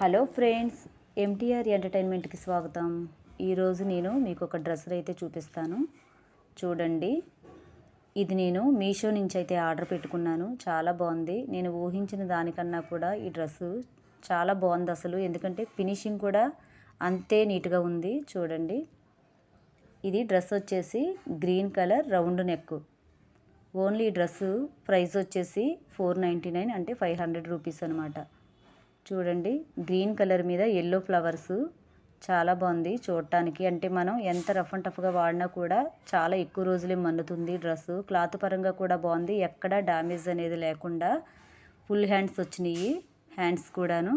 Hello friends, MTR ఎంటర్టైన్మెంట్కి స్వాగతం. ఈరోజు నేను మీకు ఒక డ్రెస్ అయితే చూపిస్తాను. చూడండి, ఇది నేను మీషో నుంచి అయితే ఆర్డర్ పెట్టుకున్నాను. చాలా బాగుంది. నేను ఊహించిన దానికన్నా కూడా ఈ డ్రెస్సు చాలా బాగుంది అసలు. ఎందుకంటే ఫినిషింగ్ కూడా అంతే నీట్గా ఉంది. చూడండి, ఇది డ్రెస్ వచ్చేసి green colour round neck. Only dress price వచ్చేసి 499, అంటే 500 రూపీస్ అనమాట. చూడండి, గ్రీన్ కలర్ మీద ఎల్లో ఫ్లవర్స్ చాలా బాగుంది చూడటానికి. అంటే మనం ఎంత రఫ్ అండ్ టఫ్గా వాడినా కూడా చాలా ఎక్కువ రోజులే మన్నుతుంది. డ్రెస్సు క్లాత్ పరంగా కూడా బాగుంది. ఎక్కడ డ్యామేజ్ అనేది లేకుండా ఫుల్ హ్యాండ్స్ వచ్చినాయి. హ్యాండ్స్ కూడాను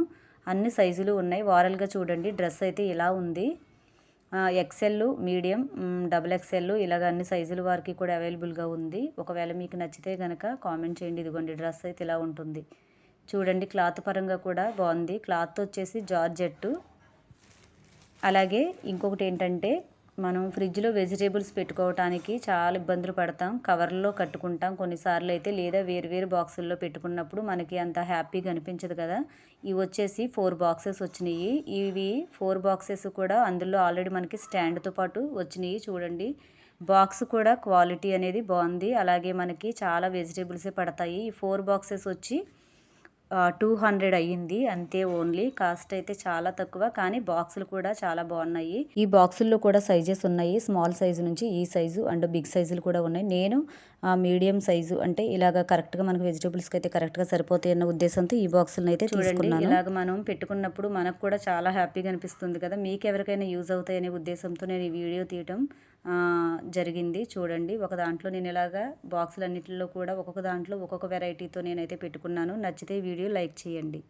అన్ని సైజులు ఉన్నాయి. వారల్గా చూడండి, డ్రెస్ అయితే ఇలా ఉంది. ఎక్సెల్, మీడియం, డబుల్ ఎక్సెల్ ఇలాగ అన్ని సైజుల వారికి కూడా అవైలబుల్గా ఉంది. ఒకవేళ మీకు నచ్చితే కనుక కామెంట్ చేయండి. ఇదిగోండి, డ్రెస్ అయితే ఇలా ఉంటుంది. చూడండి, క్లాత్ పరంగా కూడా బాగుంది. క్లాత్ వచ్చేసి జార్జెట్టు. అలాగే ఇంకొకటి ఏంటంటే, మనం ఫ్రిడ్జ్లో వెజిటేబుల్స్ పెట్టుకోవడానికి చాలా ఇబ్బందులు పడతాం. కవర్లో కట్టుకుంటాం కొన్నిసార్లు అయితే, లేదా వేరు బాక్సుల్లో పెట్టుకున్నప్పుడు మనకి అంత హ్యాపీగా అనిపించదు కదా. ఇవి వచ్చేసి 4 బాక్సెస్ వచ్చినాయి. ఇవి 4 బాక్సెస్ కూడా అందులో ఆల్రెడీ మనకి స్టాండ్తో పాటు వచ్చినాయి. చూడండి, బాక్స్ కూడా క్వాలిటీ అనేది బాగుంది. అలాగే మనకి చాలా వెజిటేబుల్సే పడతాయి. ఈ 4 బాక్సెస్ వచ్చి 200 అయ్యింది అంతే. ఓన్లీ కాస్ట్ అయితే చాలా తక్కువ, కానీ బాక్సులు కూడా చాలా బాగున్నాయి. ఈ బాక్సుల్లో కూడా సైజెస్ ఉన్నాయి. స్మాల్ సైజు నుంచి ఈ సైజు అండ్ బిగ్ సైజులు కూడా ఉన్నాయి. నేను మీడియం సైజు, అంటే ఇలాగ కరెక్ట్గా మనకు వెజిటేబుల్స్కి అయితే కరెక్ట్గా సరిపోతాయి అన్న ఉద్దేశంతో ఈ బాక్సులను అయితే తీసుకున్నాను. ఇలాగ మనం పెట్టుకున్నప్పుడు మనకు కూడా చాలా హ్యాపీగా అనిపిస్తుంది కదా. మీకు ఎవరికైనా యూజ్ అవుతాయనే ఉద్దేశంతో నేను ఈ వీడియో తీయటం జరిగింది. చూడండి, ఒక దాంట్లో నేను ఇలాగా బాక్సులన్నిటిలో కూడా ఒక్కొక్క దాంట్లో ఒక్కొక్క వెరైటీతో నేనైతే పెట్టుకున్నాను. నచ్చితే వీడియో లైక్ చేయండి.